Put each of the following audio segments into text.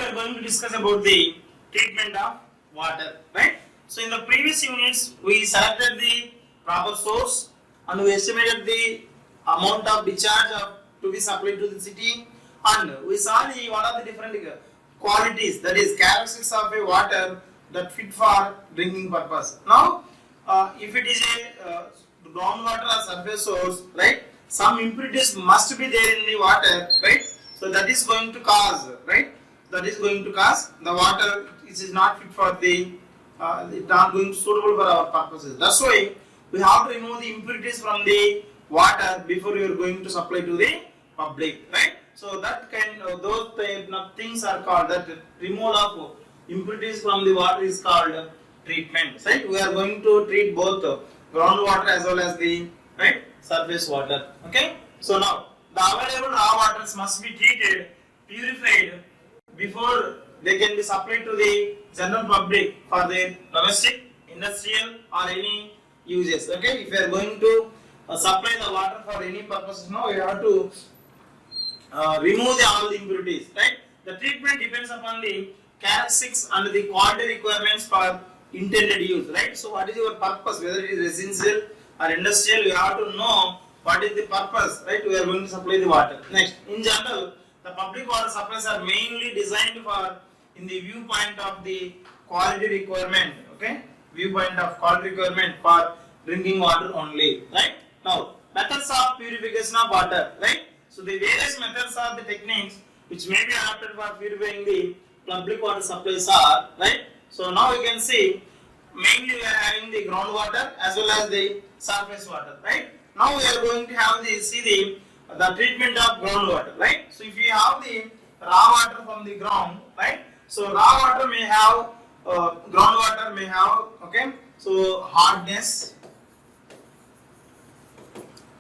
we are going to discuss about the treatment of water, right? So in the previous units, we selected the proper source and we estimated the amount of discharge to be supplied to the city, and we saw the what are the different qualities, that is characteristics of a water that fit for drinking purpose. Now, if it is a groundwater or surface source, right, some impurities must be there in the water, right? So that is going to cause, right? That is going to cause the water which is not fit for the, it's not going to suitable for our purposes. That's why we have to remove the impurities from the water before you are going to supply to the public, right? So that kind of those type of things are called, that removal of impurities from the water is called treatment, right? We are going to treat both groundwater as well as the, right, surface water. Okay. So now the available raw waters must be treated, purified before they can be supplied to the general public for their domestic, industrial or any uses. Okay. If you are going to supply the water for any purposes, now you have to remove all the impurities, right? The treatment depends upon the characteristics and the quality requirements for intended use, right? So what is your purpose, whether it is residential or industrial, you have to know what is the purpose, right? We are going to supply the water. Next, in general, the public water supplies are mainly designed for in the viewpoint of the quality requirement, okay? Viewpoint of quality requirement for drinking water only, right? Now, methods of purification of water, right? So the various methods are the techniques which may be adopted for purifying the public water supplies are, right? So now you can see mainly we are having the groundwater as well as the surface water, right? Now we are going to have the treatment of groundwater, right? So if you have the raw water from the ground, right? So raw water may have groundwater may have, okay, so hardness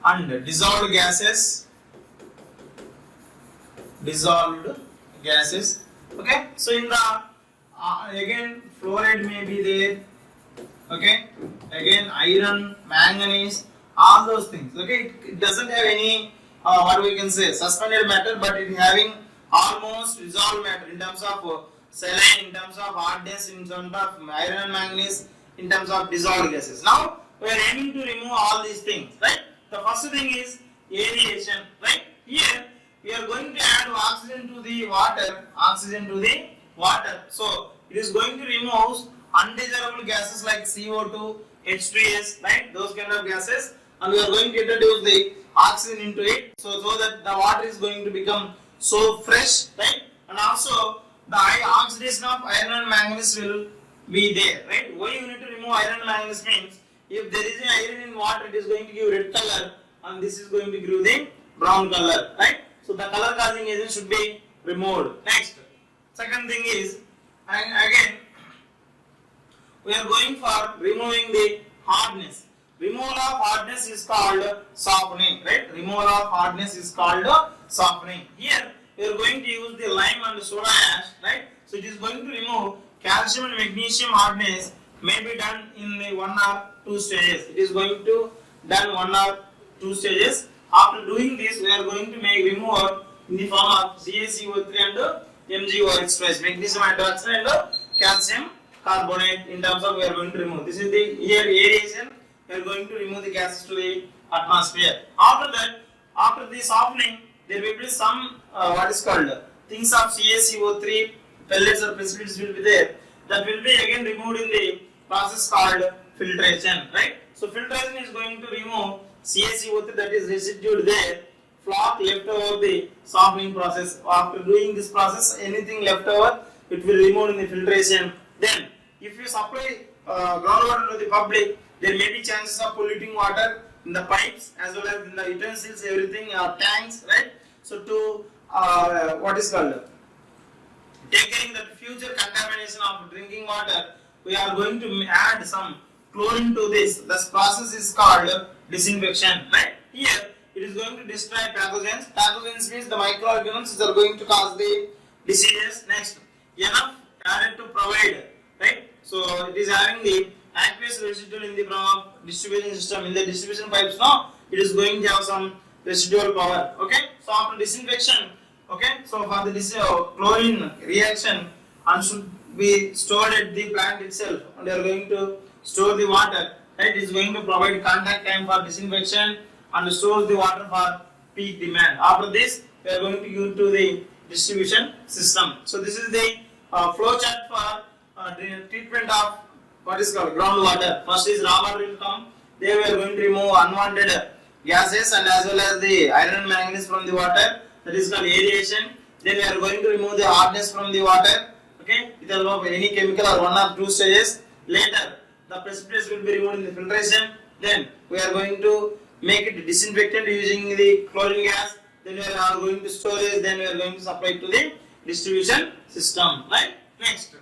and dissolved gases, okay. So in the again fluoride may be there, okay, again iron, manganese, all those things, okay. It doesn't have any what we can say suspended matter, but it having almost dissolved matter in terms of saline, in terms of hardness, in terms of iron and manganese, in terms of dissolved gases. Now we are aiming to remove all these things, right? The first thing is aeration, right? Here we are going to add oxygen to the water, so it is going to remove undesirable gases like CO2, H2S, right? Those kind of gases, and we are going to introduce the oxygen into it, so that the water is going to become so fresh, right? And also the oxidation of iron and manganese will be there, right? Why you need to remove iron and manganese means if there is an iron in water, it is going to give red color, and this is going to give the brown color, right? So the color causing agent should be removed. Next, second thing is, and again we are going for removing the hardness. Removal of hardness is called softening, right? Removal of hardness is called softening. Here we are going to use the lime and soda ash, right? So it is going to remove calcium and magnesium hardness, may be done in the 1 or 2 stages. It is going to done 1 or 2 stages. After doing this, we are going to make removal in the form of CaCO3 and MgOH twice, magnesium hydroxide and calcium carbonate. In terms of we are going to remove. This is the here aeration. We are going to remove the gases to the atmosphere. After that, after the softening, there will be some what is called things of CaCO3 pellets or precipitates will be there. That will be again removed in the process called filtration, right? So filtration is going to remove CaCO3 that is residue there, flock left over the softening process. After doing this process, anything left over, it will remove in the filtration. Then, if you supply groundwater to the public, there may be chances of polluting water in the pipes as well as in the utensils, everything, tanks, right? So to what is called taking the future contamination of drinking water, we are going to add some chlorine to this. This process is called disinfection, right? Here it is going to destroy pathogens. Pathogens means the microorganisms that are going to cause the diseases. Next, enough added to provide, right? So it is having the aqueous residual in the form of distribution system. In the distribution pipes now, it is going to have some residual power. Okay. So after disinfection, Okay, so for this chlorine reaction and should be stored at the plant itself, and they are going to store the water, right? It is going to provide contact time for disinfection and stores the water for peak demand. After this, we are going to give to the distribution system. So this is the flow chart for the treatment of what is called groundwater. First is raw water will come. There we are going to remove unwanted gases and as well as the iron and manganese from the water. That is called aeration. Then we are going to remove the hardness from the water. Okay, with the help of any chemical or one or two stages. Later, the precipitates will be removed in the filtration. Then we are going to make it disinfectant using the chlorine gas. Then we are going to storage. Then we are going to supply it to the distribution system. Right. Next,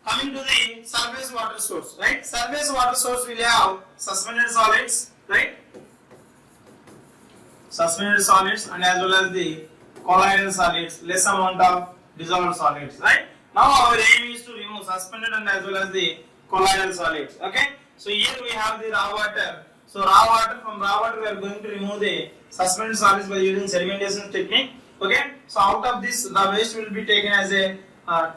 coming to the surface water source. Right. Surface water source will have suspended solids. Right. Suspended solids and as well as the colloidal solids, less amount of dissolved solids, right? Now our aim is to remove suspended and as well as the colloidal solids, okay? So here we have the raw water. So from raw water we are going to remove the suspended solids by using sedimentation technique, okay? So out of this the waste will be taken as a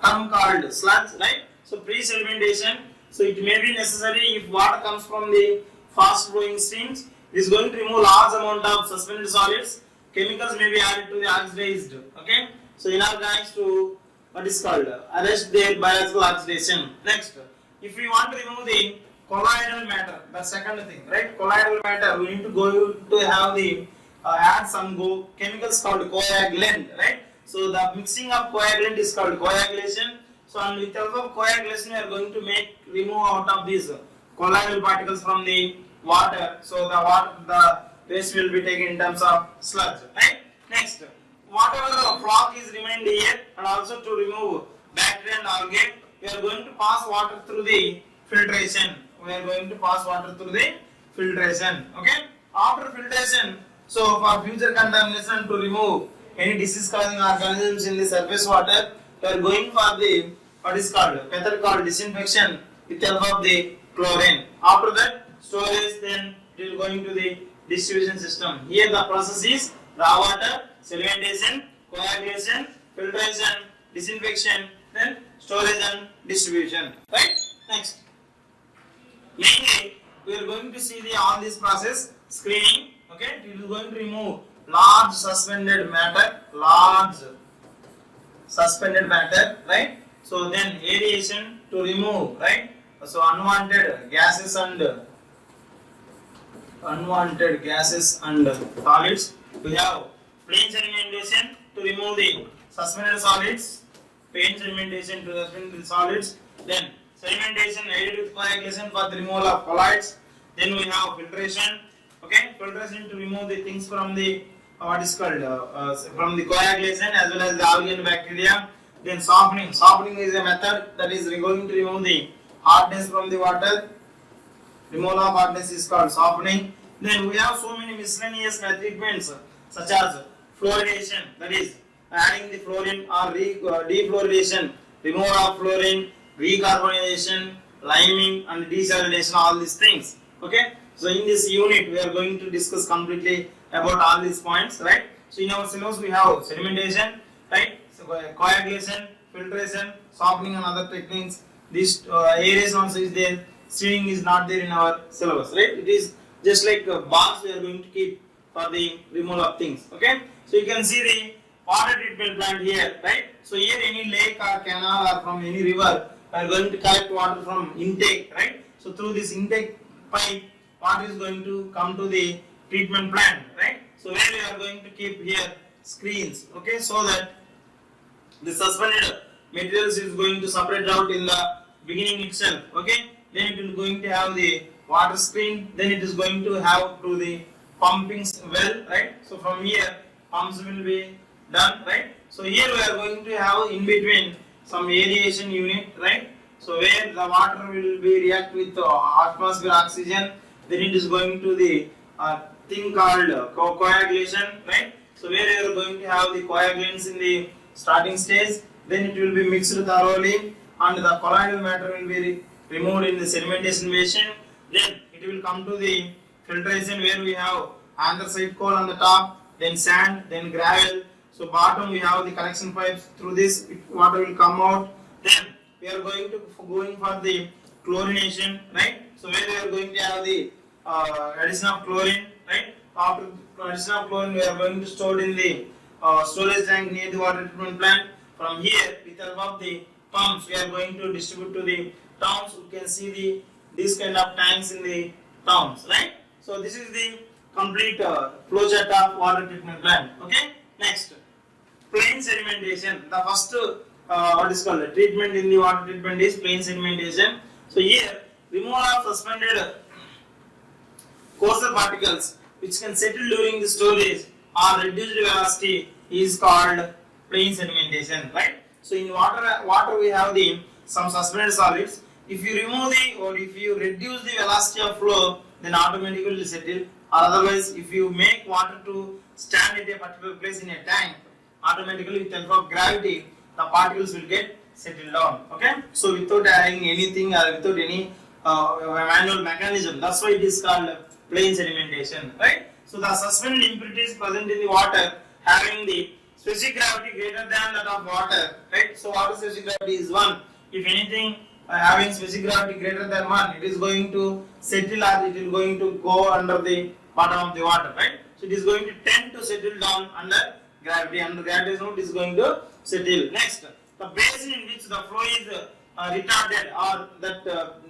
term called sludge, right? So pre-sedimentation, so it may be necessary if water comes from the fast flowing streams. It is going to remove large amount of suspended solids. Chemicals may be added to the oxidized. Okay, so inorganics to what is called arrest their biological oxidation. Next, if we want to remove the colloidal matter, the second thing, right? Colloidal matter, we need to go to have the add some chemicals called coagulant, right? So the mixing of coagulant is called coagulation. So and with the help of coagulation, we are going to remove out of these colloidal particles from the water, so the waste will be taken in terms of sludge, right? Next, whatever the flock is remained here, and also to remove bacteria and algae, we are going to pass water through the filtration. Okay? After filtration, so for future contamination to remove any disease causing organisms in the surface water, we are going for the what is called method called disinfection with the help of the chlorine. After that, storage, then it will go into the distribution system. Here the process is raw water, sedimentation, coagulation, filtration, disinfection, then storage and distribution. Right? Next. Mainly, we are going to see all this process screening. Okay, it is going to remove large suspended matter, right? So then aeration to remove, right? So unwanted gases and solids. We have plain sedimentation to remove the suspended solids. Then sedimentation aided with coagulation for the removal of colloids. Then we have filtration. Okay, filtration to remove the things from the what is called from the coagulation as well as the algae and bacteria. Then softening. Softening is a method that is going to remove the hardness from the water. Removal of hardness is called softening. Then we have so many miscellaneous treatments such as fluoridation, that is adding the fluorine or defluoridation, removal of fluorine, recarbonization, liming and desalination, all these things. Okay. So in this unit we are going to discuss completely about all these points, right? So in our syllabus we have sedimentation, right? So coagulation, filtration, softening and other techniques. This aeration also is there. Steering is not there in our syllabus, right? It is just like a box we are going to keep for the removal of things. Okay. So you can see the water treatment plant here, right? So here any lake or canal or from any river we are going to collect water from intake, right? So through this intake pipe, water is going to come to the treatment plant, right? So where we are going to keep here screens, okay, so that the suspended materials is going to separate out in the beginning itself, okay. Then it is going to have the water screen, then it is going to have to the pumping well, right? So from here pumps will be done, right? So here we are going to have in between some aeration unit, right? So where the water will be react with atmosphere oxygen, then it is going to the thing called coagulation, right? So where you are going to have the coagulants in the starting stage, then it will be mixed thoroughly and the colloidal matter will be removed in the sedimentation basin. Then it will come to the filtration where we have anthracite coal on the top, then sand, then gravel. So bottom we have the collection pipes. Through this water will come out. Then we are going for the chlorination, right? So where we are going to have the addition of chlorine, right? After addition of chlorine, we are going to store in the storage tank near the water treatment plant. From here, with the help of the pumps, we are going to distribute to the towns. You can see these kind of tanks in the towns, right? So this is the complete flow chart of water treatment plant. Okay. Next, plain sedimentation. The first what is called treatment in the water treatment is plain sedimentation. So here, removal of suspended coarser particles which can settle during the storage or reduced velocity is called plain sedimentation, right? So in water we have some suspended solids. If you remove if you reduce the velocity of flow, then automatically it will settle. Or otherwise, if you make water to stand at a particular place in a tank, automatically with the help of gravity, the particles will get settled down. Okay, so without adding anything or without any manual mechanism, that's why it is called plain sedimentation, right? So the suspended impurities present in the water having the specific gravity greater than that of water, right? So water specific gravity is 1. If anything having specific gravity greater than 1, it is going to settle or it is going to go under the bottom of the water, right? So it is going to tend to settle down under gravity. Under gravitational, it is going to settle. Next, the basin in which the flow is retarded or that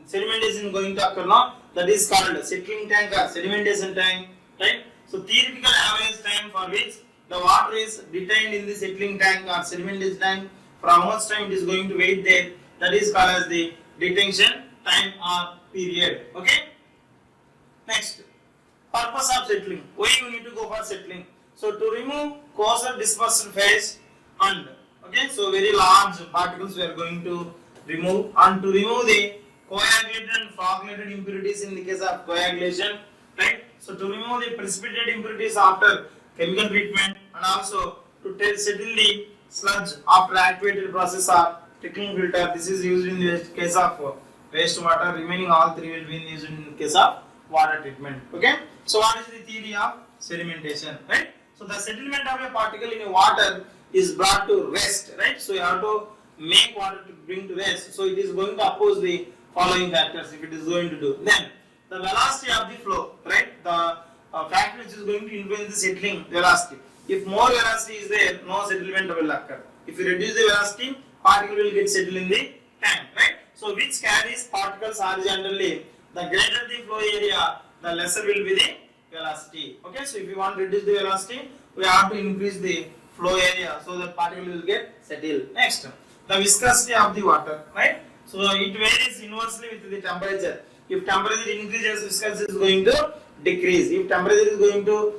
sedimentation is going to occur now, that is called settling tank or sedimentation tank, right? So theoretical average time for which the water is detained in the settling tank or sedimentation tank, for how much time it is going to wait there, that is called as the detention time or period. Okay. Next, purpose of settling. Why you need to go for settling? So to remove coarser dispersed phase and so very large particles we are going to remove, and to remove the coagulated and fragmented impurities in the case of coagulation, right? So to remove the precipitated impurities after chemical treatment, and also to settle the sludge after activated process or trickling filter. This is used in the case of wastewater. Remaining all three will be used in the case of water treatment. Okay. So what is the theory of sedimentation, right? So the settlement of a particle in a water is brought to rest, right? So you have to make water to bring to rest. So it is going to oppose the following factors if it is going to do. Then the velocity of the flow, right? The factor which is going to influence the settling velocity. If more velocity is there, no settlement will occur. If you reduce the velocity, particle will get settled in the tank, right? So which carries particles horizontally, the greater the flow area, the lesser will be the velocity. Okay, so if you want to reduce the velocity, we have to increase the flow area so that particle will get settled. Next, the viscosity of the water, right? So it varies inversely with the temperature. If temperature increases, viscosity is going to decrease. If temperature is going to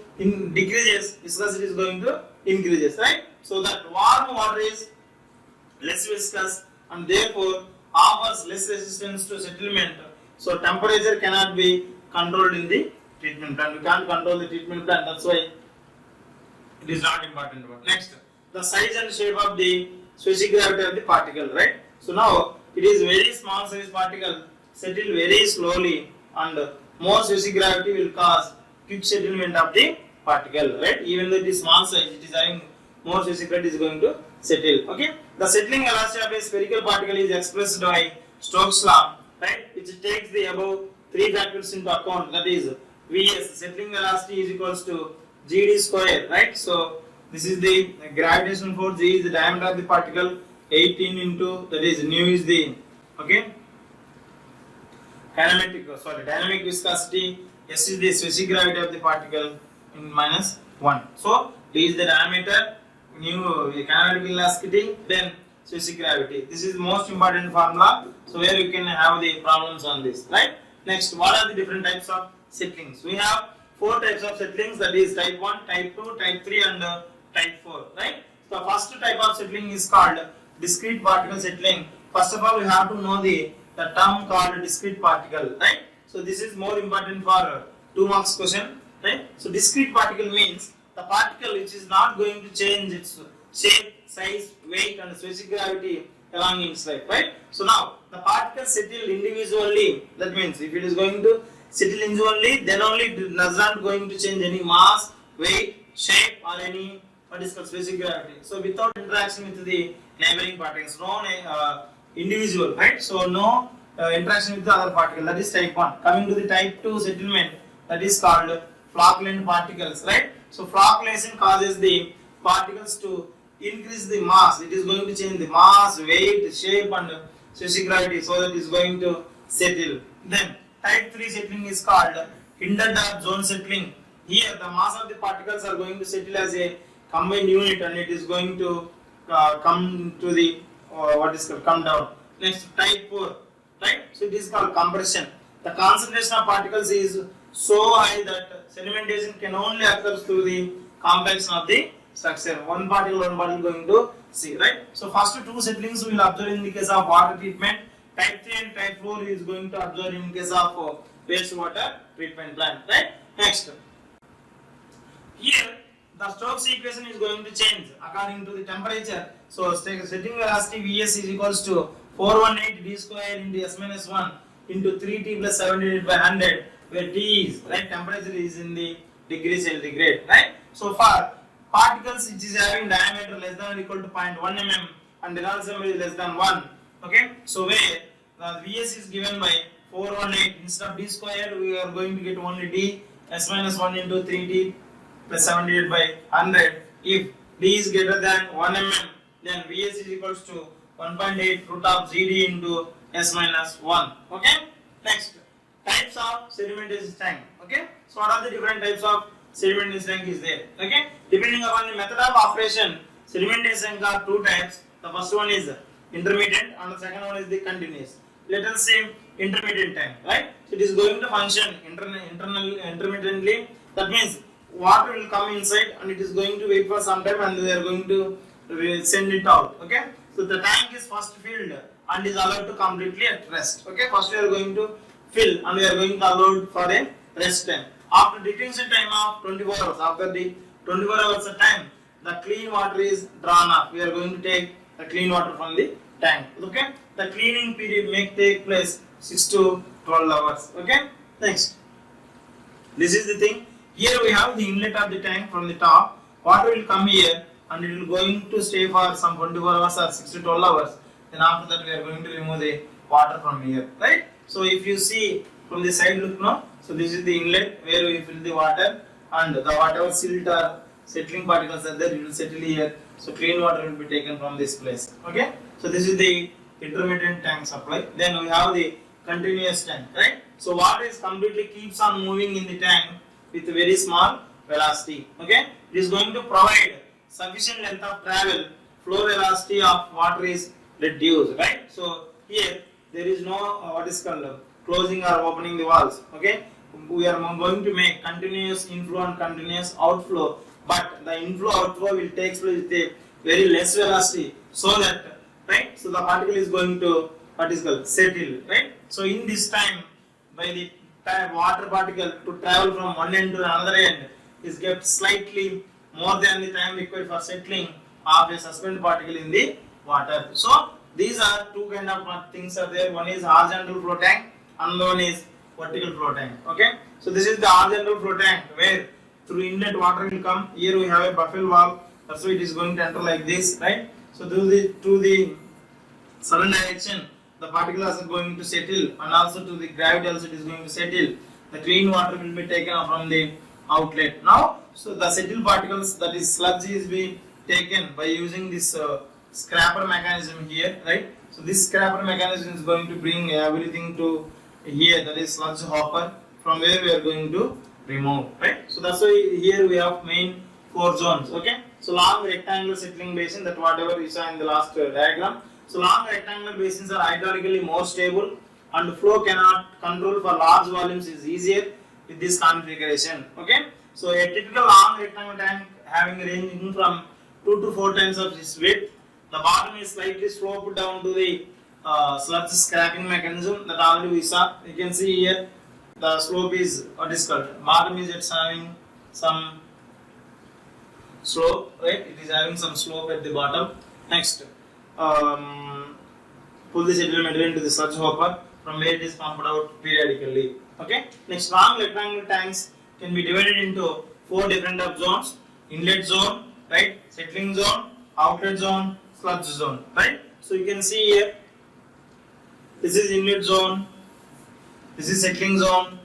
decreases, viscosity is going to increases, right? So that warm water is less viscous and therefore offers less resistance to settlement. So temperature cannot be controlled in the treatment plant. We can't control the treatment plant. That's why it is not important. Next, the size and shape of the specific gravity of the particle, right? So now it is very small size particle settle very slowly, and more specific gravity will cause quick settlement of the particle, right? Even though it is small size, it is having more specific gravity is going to settle. Okay. The settling velocity of a spherical particle is expressed by Stokes law, right? Which takes the above three factors into account. That is Vs, settling velocity is equals to Gd square, right? So this is the gravitational force. G is the diameter of the particle. 18 into, that is nu is the dynamic viscosity. S is the specific gravity of the particle in minus 1. So D is the diameter, nu kinetic velocity, then specific gravity. This is the most important formula. So where you can have the problems on this, right? Next, what are the different types of settlings? We have 4 types of settlings, that is type 1, type 2, type 3 and type 4, right? So the first type of settling is called discrete particle settling. First of all, we have to know the term called discrete particle, right? So this is more important for 2 marks question, right? So discrete particle means the particle which is not going to change its shape, size, weight and specific gravity along its life, right? So now the particle settle individually. That means if it is going to settle individually, then only it is not going to change any mass, weight, shape or any what is called specific gravity. So without interaction with the neighboring particles, no individual, right? So no interaction with the other particle. That is type 1. Coming to the type 2 settlement, that is called flocculent particles, right? So flocculation causes the particles to increase the mass. It is going to change the mass, weight, shape, and specific gravity, so that it is going to settle. Then type 3 settling is called hindered or zone settling. Here the mass of the particles are going to settle as a combined unit, and it is going to come to the what is called come down. Next, type 4, right? So it is called compression. The concentration of particles is so high that sedimentation can only occur through the compaction of the structure. One particle going to see, right? So first two settlings we will observe in the case of water treatment. Type 3 and type 4 is going to observe in case of wastewater treatment plant, right? Next, here the Stokes equation is going to change according to the temperature. So setting velocity Vs is equals to 418 d square into s minus 1 into 3t plus 7 divided by 100, where t is, right, temperature is in the degree centigrade, right? So for particles which is having diameter less than or equal to 0.1 mm and Reynolds number is less than 1, okay? So where the Vs is given by 418, instead of d square we are going to get only d, s minus 1 into 3t plus 7 divided by 100. If d is greater than 1 mm, then Vs is equals to 1.8 root of Gd into s minus 1. Okay. Next, types of sedimentation tank. Okay. So what are the different types of sedimentation tank is there? Okay. Depending upon the method of operation, sedimentation are two types. The first one is intermittent, and the second one is the continuous. Let us say intermittent tank, right? So it is going to function intermittently. That means water will come inside and it is going to wait for some time, and we are going to send it out. Okay. So the tank is first filled and is allowed to completely at rest. Okay. First we are going to fill and we are going to allow for a rest time. After detention time of 24 hours, after the 24 hours of time, the clean water is drawn up. We are going to take the clean water from the tank. Okay. The cleaning period may take place 6 to 12 hours. Okay. Next, this is the thing. Here we have the inlet of the tank from the top. Water will come here and it will going to stay for some 24 hours or 6 to 12 hours. Then after that we are going to remove the water from here, right? So if you see from the side look now, so this is the inlet where we fill the water, and the whatever silt or settling particles are there, it will settle here. So clean water will be taken from this place. Okay. So this is the intermittent tank supply. Then we have the continuous tank, right? So water is completely keeps on moving in the tank with a very small velocity. Okay. It is going to provide sufficient length of travel. Flow velocity of water is reduced, right? So here there is no what is called closing or opening the valves. Okay. We are going to make continuous inflow and continuous outflow, but the inflow outflow will take place with a very less velocity, so that, right, so the particle is going to what is called settle, right? So in this time, by the time water particle to travel from one end to another end is kept slightly more than the time required for settling of a suspended particle in the water. So these are two kind of things are there. One is horizontal flow tank, another one is vertical flow tank. Okay. So this is the horizontal flow tank where through inlet water will come. Here we have a buffalo valve. That's why it is going to enter like this, right? So to the southern direction, the particles are going to settle, and also to the gravity also it is going to settle. The clean water will be taken from the outlet. Now, so the settled particles, that is sludge, is being taken by using this scraper mechanism here, right? So this scraper mechanism is going to bring everything to here, that is sludge hopper, from where we are going to remove, right? So that's why here we have main 4 zones. Okay. So long rectangular settling basin, that whatever you saw in the last diagram. So long rectangular basins are hydraulically more stable, and flow cannot control for large volumes is easier with this configuration. Okay. So a typical long rectangular tank having ranging from 2 to 4 times of its width. The bottom is slightly sloped down to the sludge scraping mechanism that already we saw. You can see here the slope is what is called. Bottom is it's having some slope, right? It is having some slope at the bottom. Next, pull the settlement material into the sludge hopper, from where it is pumped out periodically. Okay. Next, long rectangular tanks can be divided into 4 different zones: inlet zone, right? Settling zone, outlet zone, sludge zone, right? So you can see here, this is inlet zone, this is settling zone,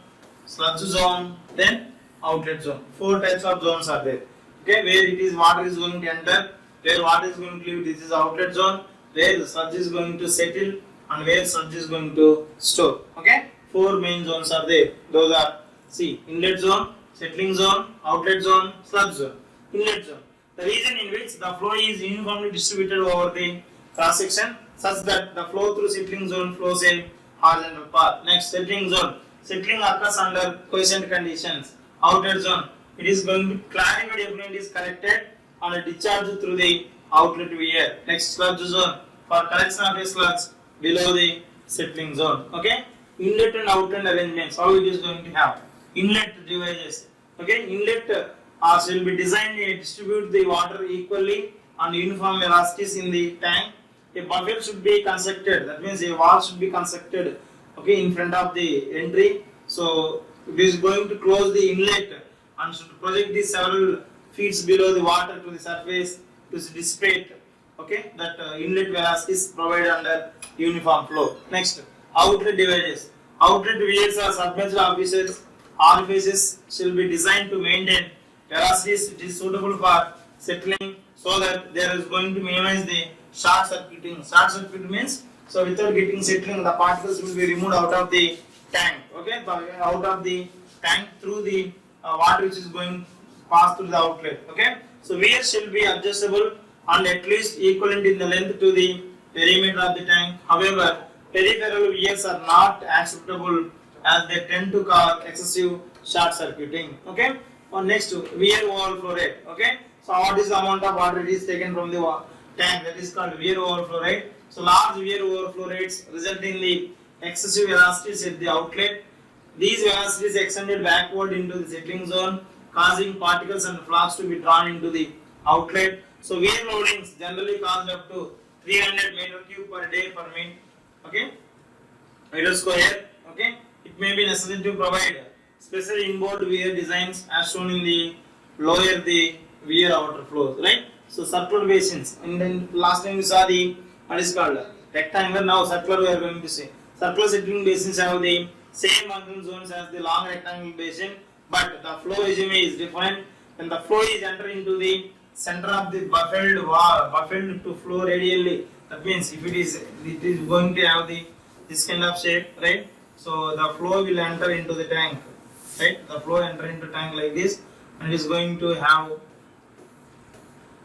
sludge zone, then outlet zone. 4 types of zones are there. Okay, where it is water is going to enter, where water is going to leave, this is outlet zone, where the sludge is going to settle, and where sludge is going to store. Okay, 4 main zones are there. Those are, see, inlet zone, settling zone, outlet zone, sludge zone. Inlet zone, the region in which the flow is uniformly distributed over the cross section, such that the flow through settling zone flows a horizontal path. Next, settling zone. Settling occurs under quiescent conditions. Outlet zone, it is going to clarified effluent is collected and discharged through the outlet weir. Next, sludge zone, for collection of a sludge below the settling zone. Okay, inlet and outlet arrangements, how it is going to have. Inlet devices. Okay, inlet shall be designed to distribute the water equally on uniform velocities in the tank. A buffer should be constructed, that means a wall should be constructed, okay, in front of the entry. So it is going to close the inlet and should project the several feet below the water to the surface to dissipate, okay, that inlet velocities provided under uniform flow. Next, outlet devices. Outlet weirs or submerged orifices shall be designed to maintain velocities it is suitable for settling, so that there is going to minimize the short circuiting. Short circuit means, so without getting settling, the particles will be removed out of the tank, okay, out of the tank through the water which is going to pass through the outlet. Okay, so weirs shall be adjustable and at least equivalent in the length to the perimeter of the tank. However, peripheral weirs are not acceptable as they tend to cause excessive short circuiting. Okay, next, weir overflow rate. Okay, so what is the amount of water it is taken from the tank, that is called weir overflow rate. So large weir overflow rates result in the excessive velocities at the outlet. These velocities extended backward into the settling zone, causing particles and flux to be drawn into the outlet. So weir loadings generally cause up to 300 meter cube per day per minute. Okay, meter square. Okay, it may be necessary to provide special inboard weir designs as shown in the lower the weir outer flows, right? So circular basins. And then last time we saw the what is called rectangular. Now circular we are going to see. Circular settling basins have the same monsoon zones as the long rectangular basin, but the flow regime is different. When the flow is entering into the center of the buffled to flow radially. That means if it is going to have this kind of shape, right? So the flow will enter into the tank, right? The flow enter into tank like this, and it is going to have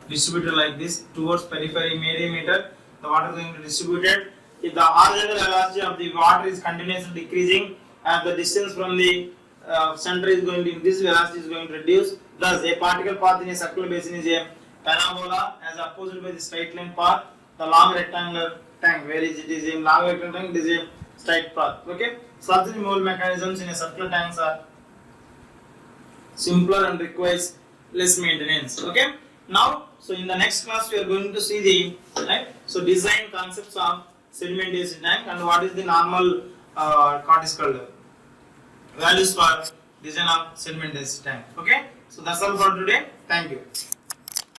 distributed like this towards periphery meter. The water is going to distribute it. If the horizontal velocity of the water is continuously decreasing, as the distance from the center is going to increase, velocity is going to reduce. Thus, a particle path in a circular basin is a parabola as opposed by the straight line path. The long rectangular tank, where it is a long rectangular tank, it is a straight path. Okay, sludge removal mechanisms in a circular tanks are simpler and requires less maintenance. Okay, now, so in the next class we are going to see the design concepts of sedimentation tank and what is the normal values for design of sedimentation tank. Okay, so that's all for today. Thank you.